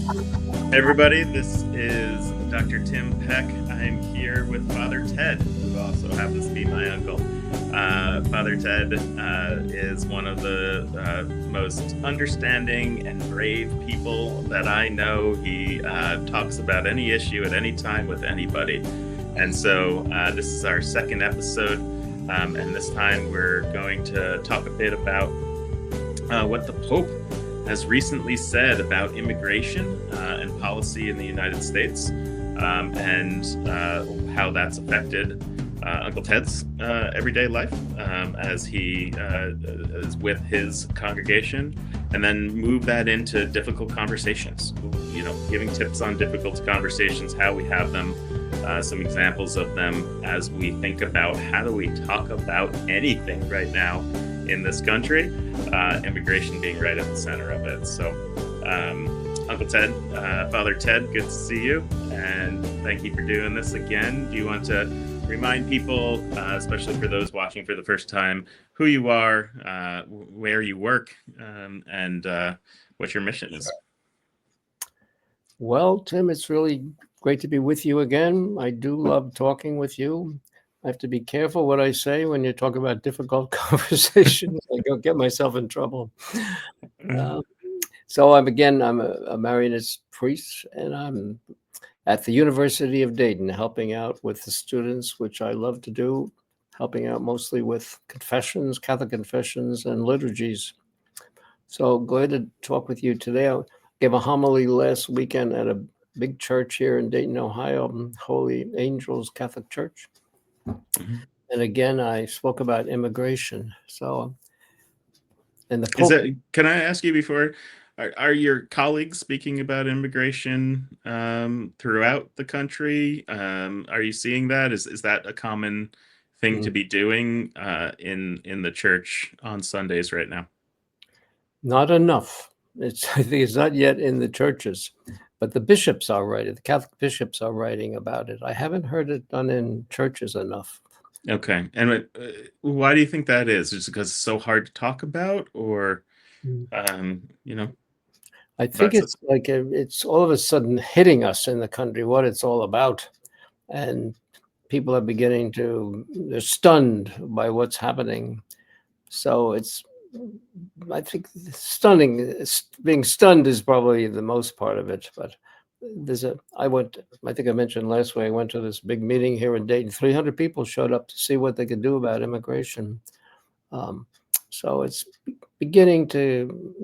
Hey everybody, this is Dr. Tim Peck. I'm here with Father Ted, who also happens to be my uncle. Father Ted is one of the most understanding and brave people that I know. He talks about any issue at any time with anybody. And so this is our second episode, and this time we're going to talk a bit about what the Pope has recently said about immigration and policy in the United States, and how that's affected Uncle Ted's everyday life as he is with his congregation, and then move that into difficult conversations. Giving tips on difficult conversations, how we have them, some examples of them as we think about how do we talk about anything right now in this country, immigration being right at the center of it. So, Uncle Ted, Father Ted, good to see you, and thank you for doing this again. Do you want to remind people, especially for those watching for the first time, who you are, where you work, and what your mission is? Well, Tim, it's really great to be with you again. I do love talking with you. I have to be careful what I say when you talk about difficult conversations. I go get myself in trouble. So I'm a Marianist priest, and I'm at the University of Dayton helping out with the students, which I love to do, helping out mostly with confessions, Catholic confessions, and liturgies. So glad to talk with you today. I gave a homily last weekend at a big church here in Dayton, Ohio, Holy Angels Catholic Church. Mm-hmm. And again, I spoke about immigration. So, and the Pope, can I ask you before, are your colleagues speaking about immigration throughout the country? Are you seeing that? Is that a common thing to be doing in the church on Sundays right now? Not enough. I think it's not yet in the churches, but the bishops are writing. The Catholic bishops are writing about it. I haven't heard it done in churches enough. Okay, and why do you think that is? Just because it's so hard to talk about, or I think it's like it's all of a sudden hitting us in the country what it's all about, and people are they're stunned by what's happening. So I think being stunned is probably the most part of it. But I think I mentioned last week, I went to this big meeting here in Dayton. 300 people showed up to see what they could do about immigration. So it's beginning to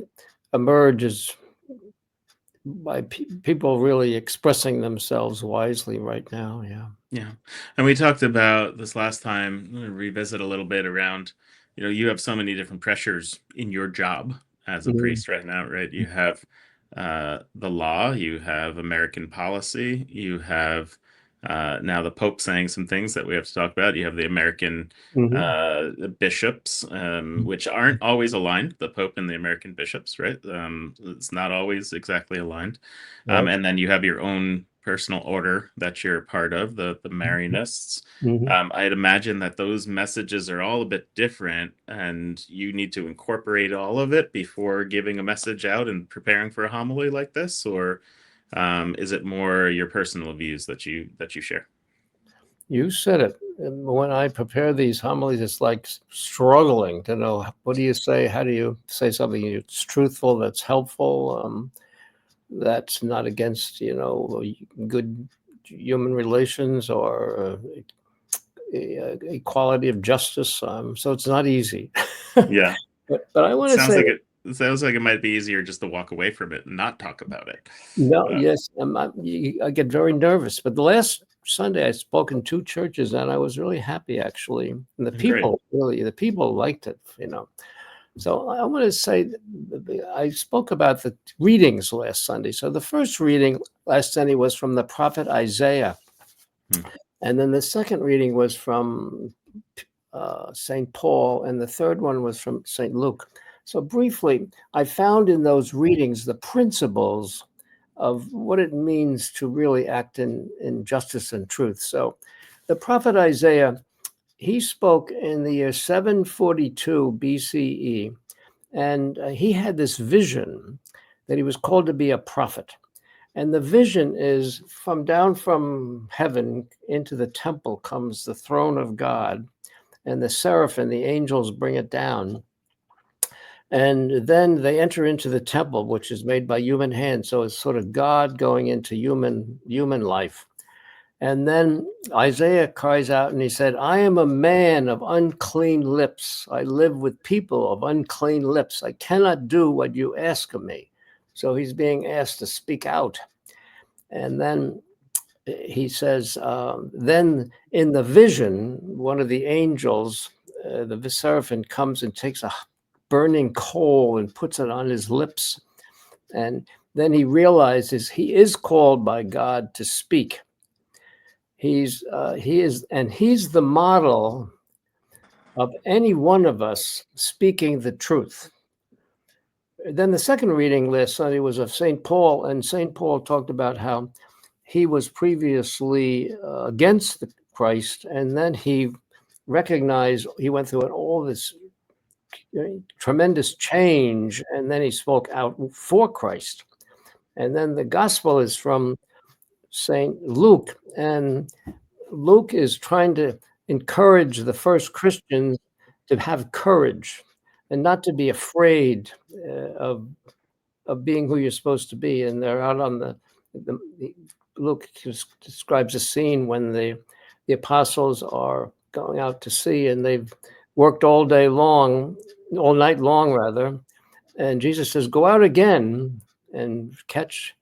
emerge as by people really expressing themselves wisely right now. Yeah. And we talked about this last time. I'm going to revisit a little bit around, you have so many different pressures in your job as a priest right now, right? You have the law, you have American policy, you have now the Pope saying some things that we have to talk about. You have the American bishops, which aren't always aligned, the Pope and the American bishops, right? It's not always exactly aligned. Right. And then you have your own personal order that you're part of, the Marianists. I'd imagine that those messages are all a bit different, and you need to incorporate all of it before giving a message out and preparing for a homily like this, or is it more your personal views that you share? You said it. When I prepare these homilies, it's like struggling to know what do you say? How do you say something that's truthful, that's helpful, that's not against good human relations or equality of justice. So it's not easy. Yeah, but I want to say it sounds like it might be easier just to walk away from it and not talk about it. No, yes, I get very nervous. But the last Sunday I spoke in 2 churches, and I was really happy actually. And the people liked it. So I want to say I spoke about the readings last Sunday. So the first reading last Sunday was from the prophet Isaiah, and then the second reading was from St. Paul, and the third one was from St. Luke. So briefly, I found in those readings the principles of what it means to really act in justice and truth. So the prophet Isaiah, he spoke in the year 742 BCE, and he had this vision that he was called to be a prophet. And the vision is from down from heaven into the temple comes the throne of God, and the seraphim, the angels, bring it down. And then they enter into the temple, which is made by human hands. So it's sort of God going into human life. And then Isaiah cries out and he said, I am a man of unclean lips. I live with people of unclean lips. I cannot do what you ask of me. So he's being asked to speak out. And then he says, then in the vision, one of the angels, the seraphim, comes and takes a burning coal and puts it on his lips. And then he realizes he is called by God to speak. He is the model of any one of us speaking the truth. Then the second reading last Sunday was of St. Paul, and St. Paul talked about how he was previously against Christ, and then he recognized he went through all this tremendous change, and then he spoke out for Christ. And then the gospel is from St. Luke, and Luke is trying to encourage the first Christians to have courage and not to be afraid of being who you're supposed to be. And they're out on the Luke describes a scene when the apostles are going out to sea, and they've worked all night long, and Jesus says, go out again and catch.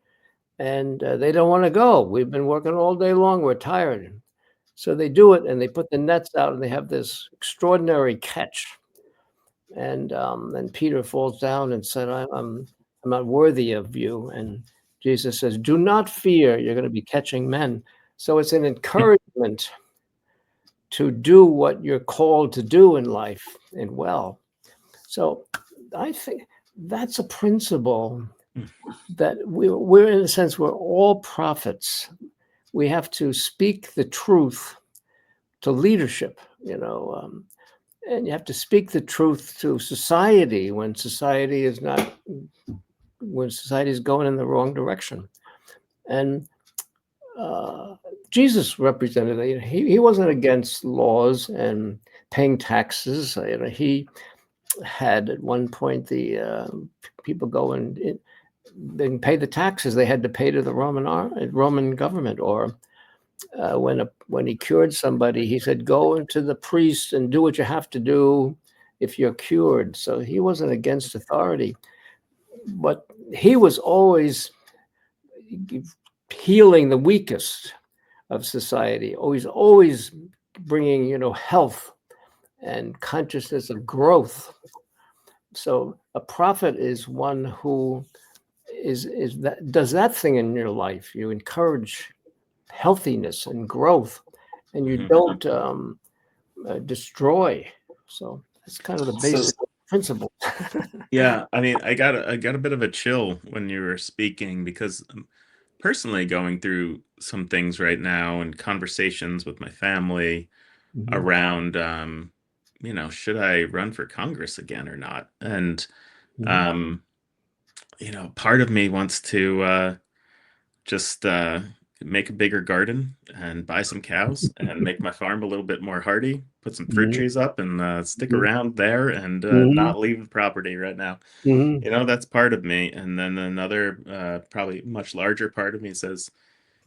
And they don't want to go. We've been working all day long. We're tired. So they do it, and they put the nets out, and they have this extraordinary catch. And then Peter falls down and said, I'm not worthy of you. And Jesus says, do not fear. You're going to be catching men. So it's an encouragement to do what you're called to do in life and well. So I think that's a principle that we're in a sense, we're all prophets. We have to speak the truth to leadership, and you have to speak the truth to society when society is going in the wrong direction. And Jesus represented it. He wasn't against laws and paying taxes. He had at one point the people go and didn't pay the taxes they had to pay to the Roman government. Or when he cured somebody, he said, go into the priest and do what you have to do if you're cured. So he wasn't against authority, but he was always healing the weakest of society, always bringing, health and consciousness of growth. So a prophet is one who does that thing in your life. You encourage healthiness and growth, and you don't destroy. So that's kind of the basic principle. Yeah, I mean, I got a bit of a chill when you were speaking, because I'm personally going through some things right now and conversations with my family around, should I run for Congress again or not? And part of me wants to just make a bigger garden and buy some cows and make my farm a little bit more hardy, put some fruit trees up and stick around there and not leave the property right now. That's part of me. And then another probably much larger part of me says,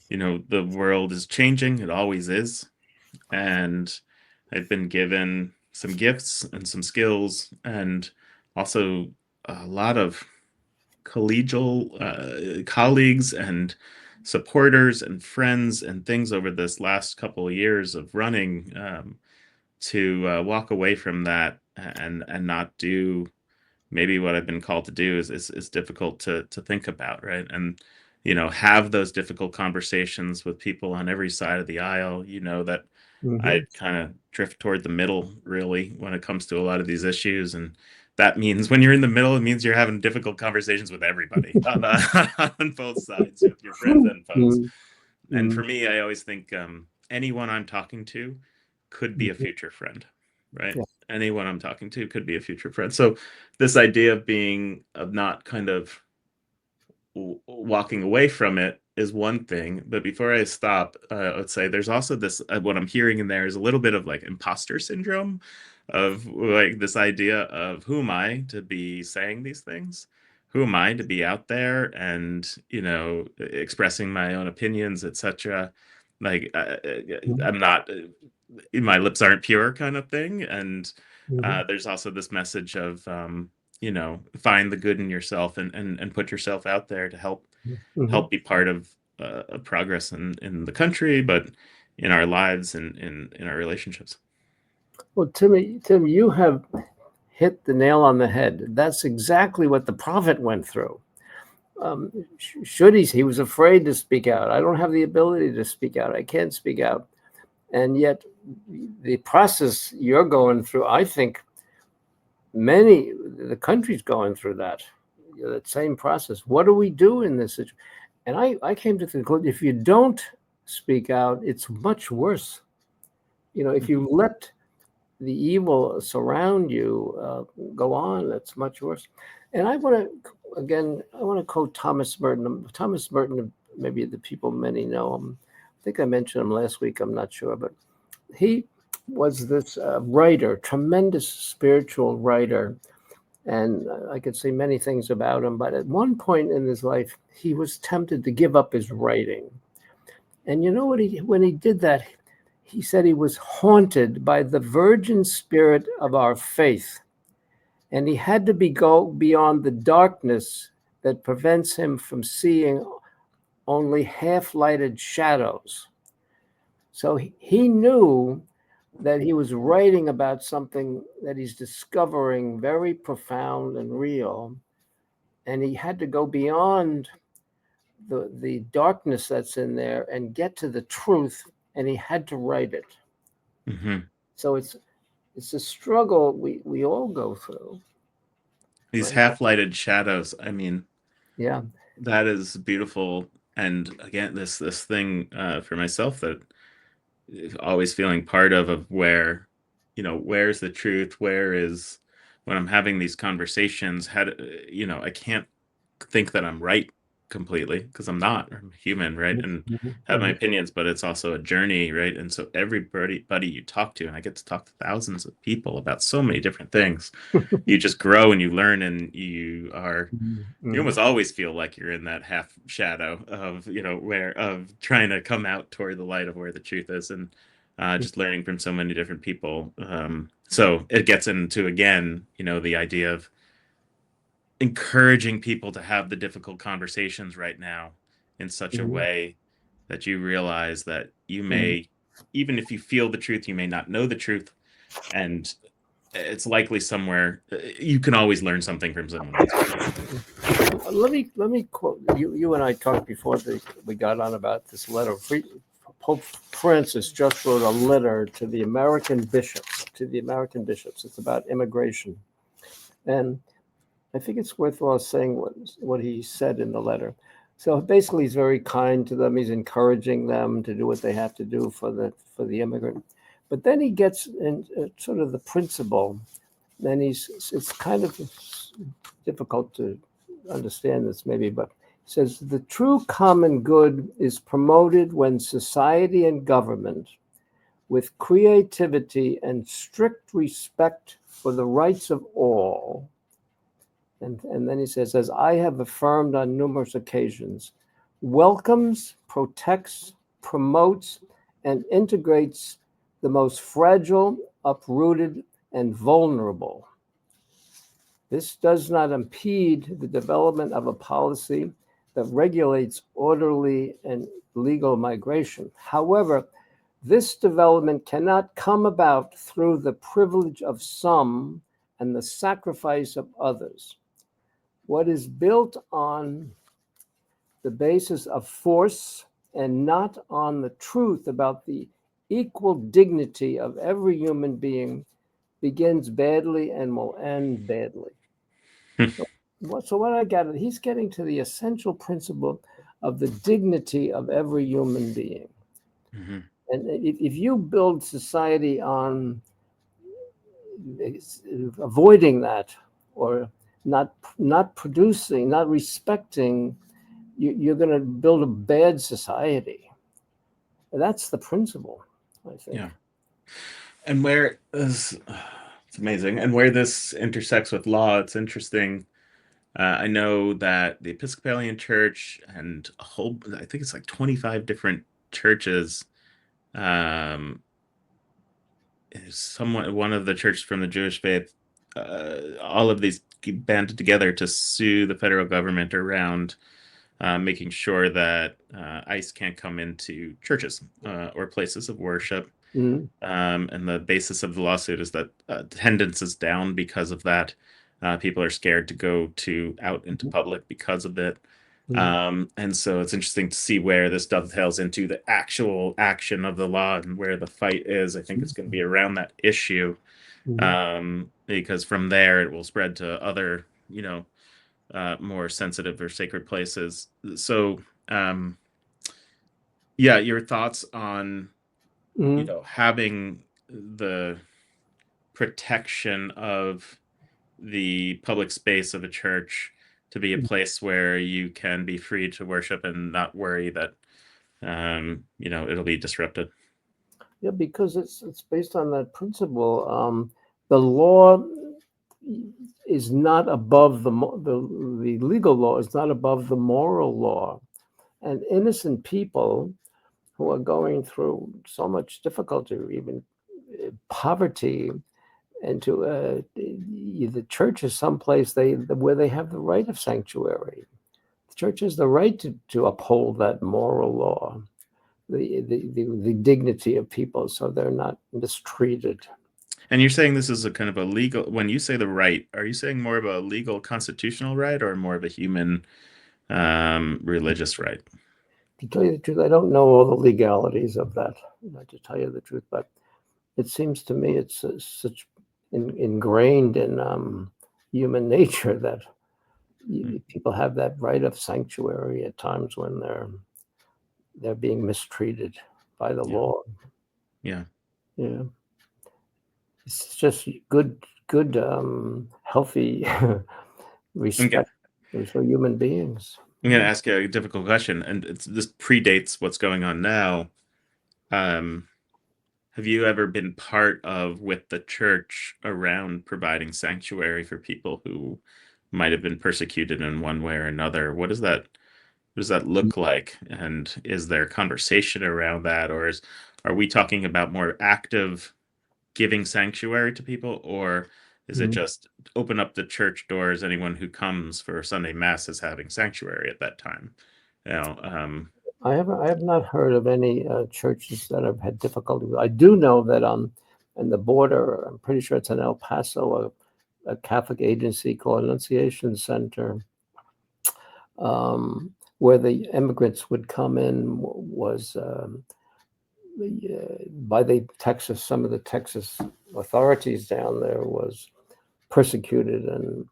the world is changing. It always is. And I've been given some gifts and some skills, and also a lot of collegial colleagues and supporters and friends and things over this last couple of years of running, to walk away from that and not do maybe what I've been called to do is difficult to think about, right? And have those difficult conversations with people on every side of the aisle. That I kind of drift toward the middle, really, when it comes to a lot of these issues. And that means when you're in the middle, it means you're having difficult conversations with everybody on both sides, with your friends and foes. And for me, I always think anyone I'm talking to could be a future friend, right? Yeah. Anyone I'm talking to could be a future friend. So this idea of not kind of walking away from it is one thing, but before I stop, let's say there's also this, what I'm hearing in there is a little bit of like imposter syndrome, of like this idea of, who am I to be saying these things? Who am I to be out there and, expressing my own opinions, etc. Like, I'm not, my lips aren't pure, kind of thing. And there's also this message of, find the good in yourself, and put yourself out there to help be part of progress in the country, but in our lives and in our relationships. Well, Tim, you have hit the nail on the head. That's exactly what the prophet went through. He was afraid to speak out. I don't have the ability to speak out. I can't speak out. And yet the process you're going through, I think the country's going through that same process. What do we do in this situation? And I came to the conclusion, if you don't speak out, it's much worse. If you let the evil surround you go on, it's much worse. And I want to quote Thomas Merton. Thomas Merton, maybe the people, many know him. I think I mentioned him last week, I'm not sure, but he was this writer, tremendous spiritual writer. And I could say many things about him, but at one point in his life, he was tempted to give up his writing. And when he did that, he said he was haunted by the virgin spirit of our faith. And he had to go beyond the darkness that prevents him from seeing only half-lighted shadows. So he knew that he was writing about something that he's discovering very profound and real. And he had to go beyond the darkness that's in there and get to the truth, and he had to write it. Mm-hmm. So it's a struggle we all go through. These half-lighted shadows, I mean, yeah, that is beautiful. And again, this thing for myself, that always feeling part of where, where's the truth? Where is, when I'm having these conversations, I can't think that I'm right completely, because I'm not. I'm human, right? And have my opinions, but it's also a journey, right? And so everybody you talk to, and I get to talk to thousands of people about so many different things, you just grow and you learn, and you almost always feel like you're in that half shadow of, of trying to come out toward the light of where the truth is, and just learning from so many different people. So it gets into, again, the idea of encouraging people to have the difficult conversations right now in such a way that you realize that you may, even if you feel the truth, you may not know the truth, and it's likely somewhere you can always learn something from someone else. Let me quote you and I talked before we got on about this letter. Pope Francis just wrote a letter to the American bishops. It's about immigration, and I think it's worthwhile saying what he said in the letter. So basically, he's very kind to them. He's encouraging them to do what they have to do for the immigrant. But then he gets in sort of the principle. Then it's kind of difficult to understand this maybe, but he says the true common good is promoted when society and government, with creativity and strict respect for the rights of all, and then he says, as I have affirmed on numerous occasions, welcomes, protects, promotes, and integrates the most fragile, uprooted, and vulnerable. This does not impede the development of a policy that regulates orderly and legal migration. However, this development cannot come about through the privilege of some and the sacrifice of others. What is built on the basis of force and not on the truth about the equal dignity of every human being begins badly and will end badly. So what I got, he's getting to the essential principle of the dignity of every human being. Mm-hmm. And if you build society on avoiding that, or not producing, not respecting you're going to build a bad society. And that's the principle, I think. Yeah. And where is it's amazing, and where this intersects with law, it's interesting. I know that the Episcopalian Church and I think it's like 25 different churches, um, one of the churches from the Jewish faith, all of these banded together to sue the federal government around making sure that ICE can't come into churches or places of worship. Mhm. And the basis of the lawsuit is that attendance is down because of that. People are scared to go out into public because of it. And so it's interesting to see where this dovetails into the actual action of the law and where the fight is. I think it's going to be around that issue, because from there it will spread to other, more sensitive or sacred places. So, yeah, your thoughts on, having the protection of the public space of a church to be a place where you can be free to worship and not worry that, it'll be disrupted. Yeah, because it's based on that principle. The law is not above the legal law is not above the moral law, and innocent people who are going through so much difficulty, even poverty, and to the church is someplace where they have the right of sanctuary. The church has the right to uphold that moral law, the dignity of people, so they're not mistreated. And you're saying this is a kind of a legal, when you say the right, are you saying more of a legal constitutional right or more of a human religious right? To tell you the truth, I don't know all the legalities of that, to tell you the truth, but it seems to me it's such ingrained in human nature that people have that right of sanctuary at times when they're being mistreated by the law. Yeah. It's just good, healthy respect for human beings. I'm going to ask you a difficult question, and this predates what's going on now. Have you ever been part of with the church around providing sanctuary for people who might have been persecuted in one way or another? What does that look like? And is there conversation around that, or are we talking about more active giving sanctuary to people, or is it just open up the church doors? Anyone who comes for Sunday Mass is having sanctuary at that time. I have not heard of any churches that have had difficulty. I do know that on the border, I'm pretty sure it's in El Paso, a Catholic agency called Annunciation Center, where the immigrants would come in, was by some of the Texas authorities down there was persecuted and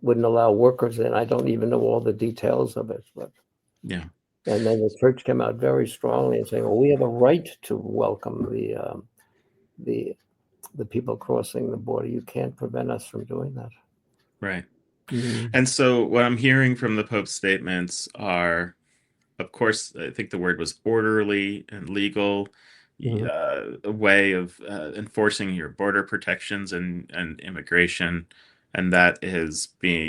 wouldn't allow workers in. I don't even know all the details of it, but yeah. And then the church came out very strongly and saying, "Well, we have a right to welcome the people crossing the border. You can't prevent us from doing that." Right. And so what I'm hearing from the Pope's statements are, of course, I think the word was orderly and legal, a way of enforcing your border protections and immigration, and that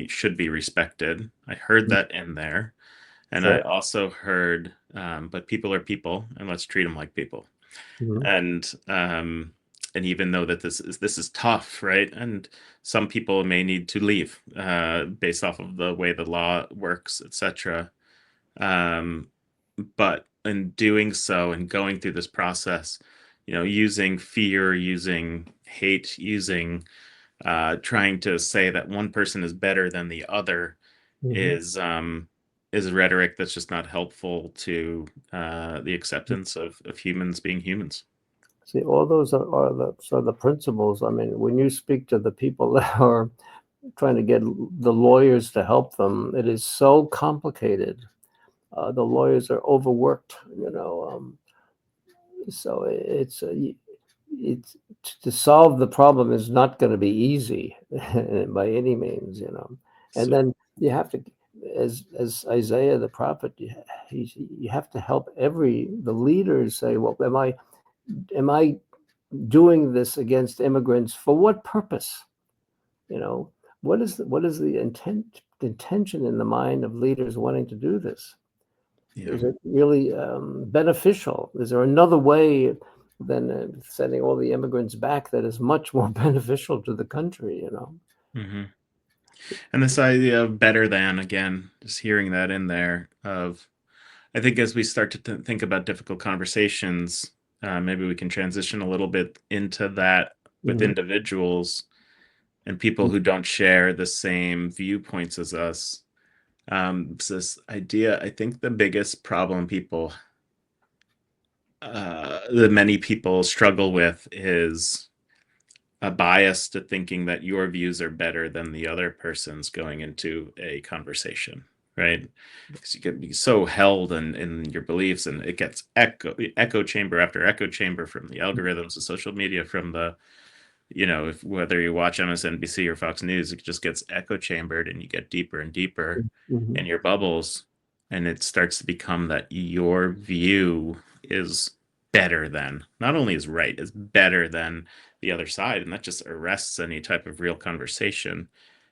should be respected. I heard that in there. And I also heard, but people are people, and let's treat them like people. And even though that this is tough, right? And some people may need to leave based off of the way the law works, etc. But in doing so and going through this process, using fear, using hate, using trying to say that one person is better than the other is rhetoric that's just not helpful to the acceptance of humans being humans. See, all those are the principles. I mean, when you speak to the people that are trying to get the lawyers to help them, it is so complicated. The lawyers are overworked, so it's to solve the problem is not going to be easy by any means, And then you have to as Isaiah the prophet, you have to help the leaders say, well, am I doing this against immigrants for what purpose? What is the intention in the mind of leaders wanting to do this? Yeah. Is it really beneficial? Is there another way than sending all the immigrants back that is much more beneficial to the country? Mm-hmm. And this idea of better than, again, just hearing that in there of, I think as we start to think about difficult conversations, maybe we can transition a little bit into that with individuals and people who don't share the same viewpoints as us. It's this idea, I think the biggest problem that many people struggle with is a bias to thinking that your views are better than the other person's going into a conversation, right? Because you can be so held in your beliefs, and it gets echo chamber after echo chamber from the algorithms of social media, from the, if whether you watch MSNBC or Fox News, it just gets echo chambered, and you get deeper and deeper in your bubbles, and it starts to become that your view is better than, not only is right, is better than the other side, and that just arrests any type of real conversation.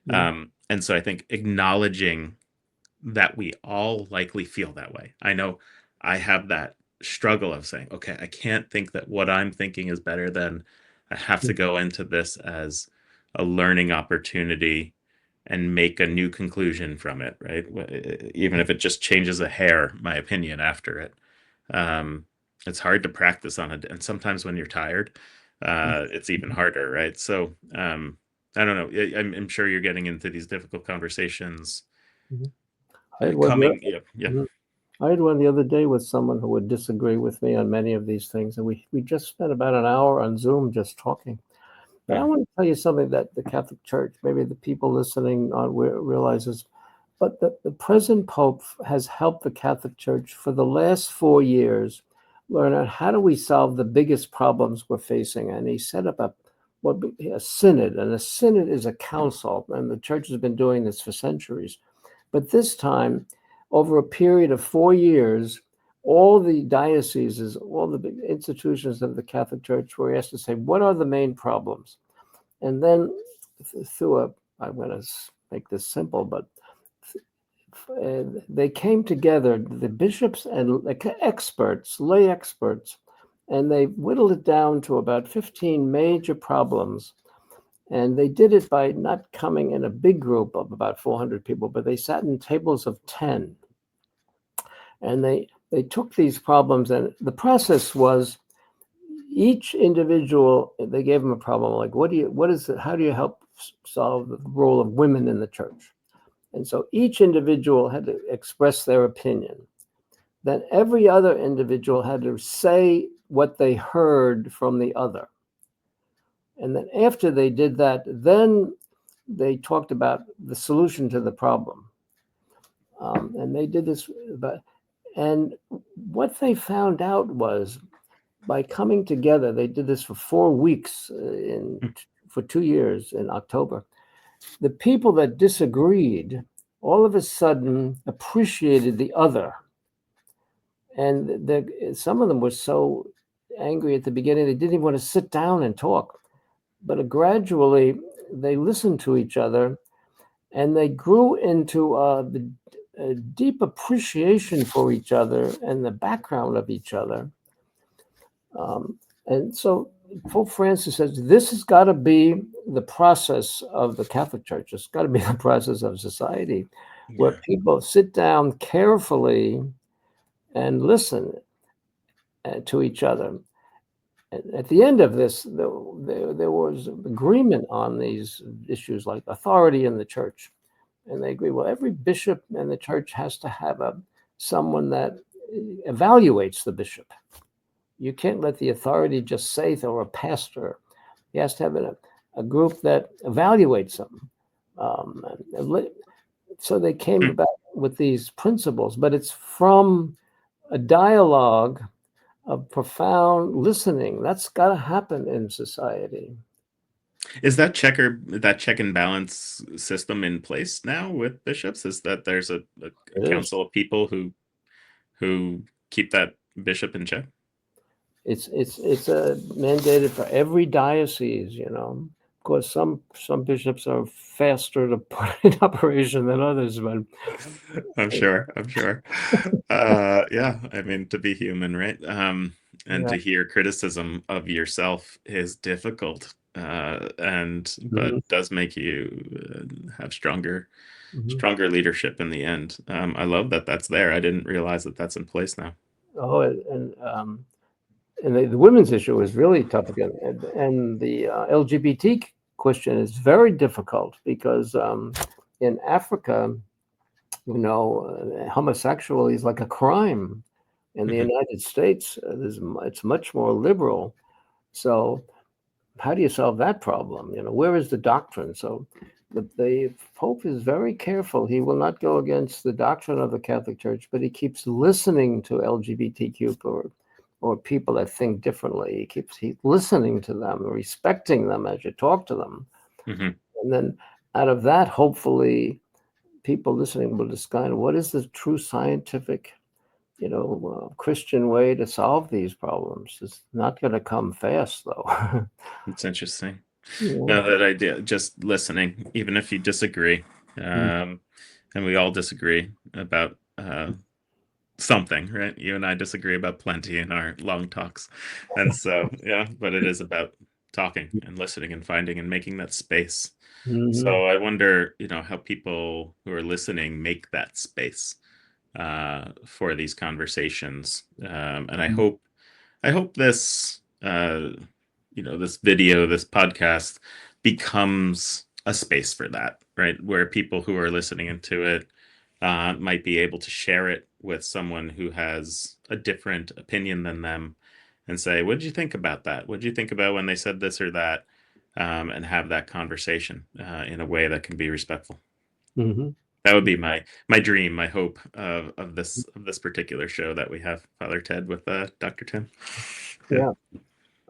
And so I think acknowledging that we all likely feel that way. I know I have that struggle of saying, okay, I can't think that what I'm thinking is better than, I have to go into this as a learning opportunity and make a new conclusion from it, right? Even if it just changes a hair, my opinion after it. It's hard to practice on it. And sometimes when you're tired, it's even harder, right? So I don't know. I'm sure you're getting into these difficult conversations. I had one the other day with someone who would disagree with me on many of these things, and we just spent about an hour on Zoom just talking. But I want to tell you something that the Catholic Church, maybe the people listening on realizes, but the present Pope has helped the Catholic Church for the last 4 years learn out how do we solve the biggest problems we're facing. And he set up a synod, and a synod is a council, and the Church has been doing this for centuries. But this time, over a period of 4 years, all the dioceses, all the big institutions of the Catholic Church were asked to say, what are the main problems? And then I'm going to make this simple, but they came together, the bishops and experts, lay experts, and they whittled it down to about 15 major problems. And they did it by not coming in a big group of about 400 people, but they sat in tables of 10. And they took these problems, and the process was each individual, they gave them a problem like, how do you help solve the role of women in the church? And so each individual had to express their opinion. Then every other individual had to say what they heard from the other. And then after they did that, then they talked about the solution to the problem. And they did this, and what they found out was, by coming together, they did this for 4 weeks for 2 years in October. The people that disagreed all of a sudden appreciated the other. And some of them were so angry at the beginning, they didn't even want to sit down and talk. But gradually, they listened to each other, and they grew into a deep appreciation for each other and the background of each other. And so Pope Francis says, this has got to be the process of the Catholic Church. It's got to be the process of society, where people sit down carefully and listen to each other. At the end of this, there was agreement on these issues like authority in the church. And they agree, well, every bishop in the church has to have someone that evaluates the bishop. You can't let the authority just say, or a pastor. He has to have a group that evaluates them. So they came about with these principles, but it's from a dialogue of profound listening. That's got to happen in society. Is that check and balance system in place now with bishops? Is that there's a It is. council of people who keep that bishop in check? It's mandated for every diocese, you know. Of course, some bishops are faster to put in operation than others, but I'm sure. I'm sure. Yeah, I mean, to be human, right? And yeah. to hear criticism of yourself is difficult, and Mhm, but does make you have mhm. stronger leadership in the end. I love that that's there. I didn't realize that that's in place now. Oh, and the women's issue is really tough again, and the LGBT question is very difficult because in Africa, you know, homosexuality is like a crime. In the Mhm. United States, it's much more liberal. So how do you solve that problem? You know, where is the doctrine? So the Pope is very careful. He will not go against the doctrine of the Catholic Church, but he keeps listening to LGBTQ or people that think differently. He's listening to them, respecting them as you talk to them. Mhm. And then out of that, hopefully people listening will discover what is the true scientific, you know, Christian way to solve these problems. It's not going to come fast, though. It's interesting. Yeah. No, that idea, just listening, even if you disagree, Mm. and we all disagree about something, right? You and I disagree about plenty in our long talks, and so yeah, but it is about talking and listening and finding and making that space. Mhm. So I wonder, how people who are listening make that space for these conversations, and I hope this, this video, this podcast becomes a space for that, right? Where people who are listening into it might be able to share it with someone who has a different opinion than them and say, what did you think about that? What did you think about when they said this or that? And have that conversation in a way that can be respectful. Mhm. That would be my dream, my hope of this particular show that we have, Father Ted with Dr. Tim. Yeah. Yeah.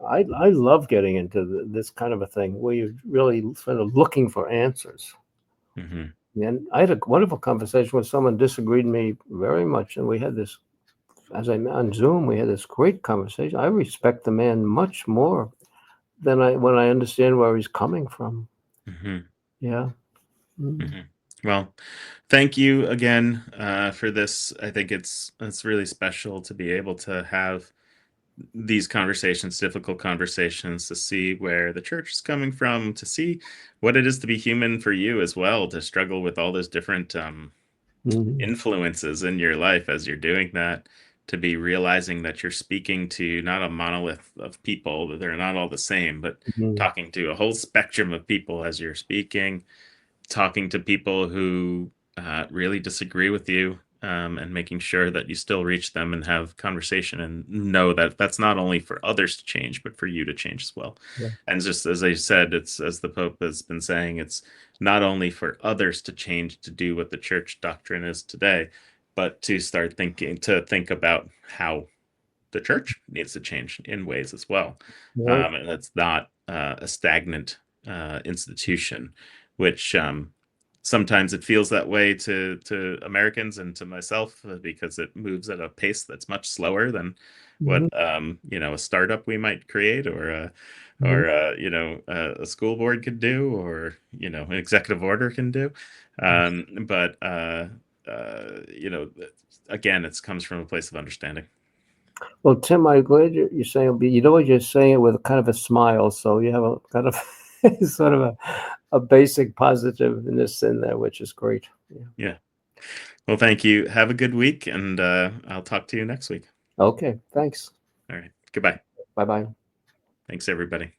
I love getting into this kind of a thing where you're really sort of looking for answers. Hmm. And I had a wonderful conversation with someone disagreed with me very much, and we had this, as I on Zoom, we had this great conversation. I respect the man much more than when I understand where he's coming from. Hmm. Yeah. Mm. Hmm. Well, thank you again for this. I think it's really special to be able to have these conversations, difficult conversations, to see where the church is coming from, to see what it is to be human for you as well, to struggle with all those different Mhm. influences in your life as you're doing that, to be realizing that you're speaking to not a monolith of people, that they're not all the same, but Mhm. talking to a whole spectrum of people as you're speaking, talking to people who really disagree with you, and making sure that you still reach them and have conversation and know that that's not only for others to change, but for you to change as well. Yeah. And just as I said, it's as the Pope has been saying, it's not only for others to change to do what the church doctrine is today, but to think about how the church needs to change in ways as well. Right. And it's not a stagnant institution, which sometimes it feels that way to Americans and to myself, because it moves at a pace that's much slower than what Mhm. a startup we might create, or Mhm. a school board could do, or an executive order can do. But again, it comes from a place of understanding. Well, Tim, I'm glad you're saying, but you know what, you're saying it with kind of a smile, so you have a kind of sort of a basic positiveness in there, which is great. Yeah. Yeah. Well, thank you. Have a good week, and I'll talk to you next week. Okay, thanks. All right. Goodbye. Bye bye. Thanks, everybody.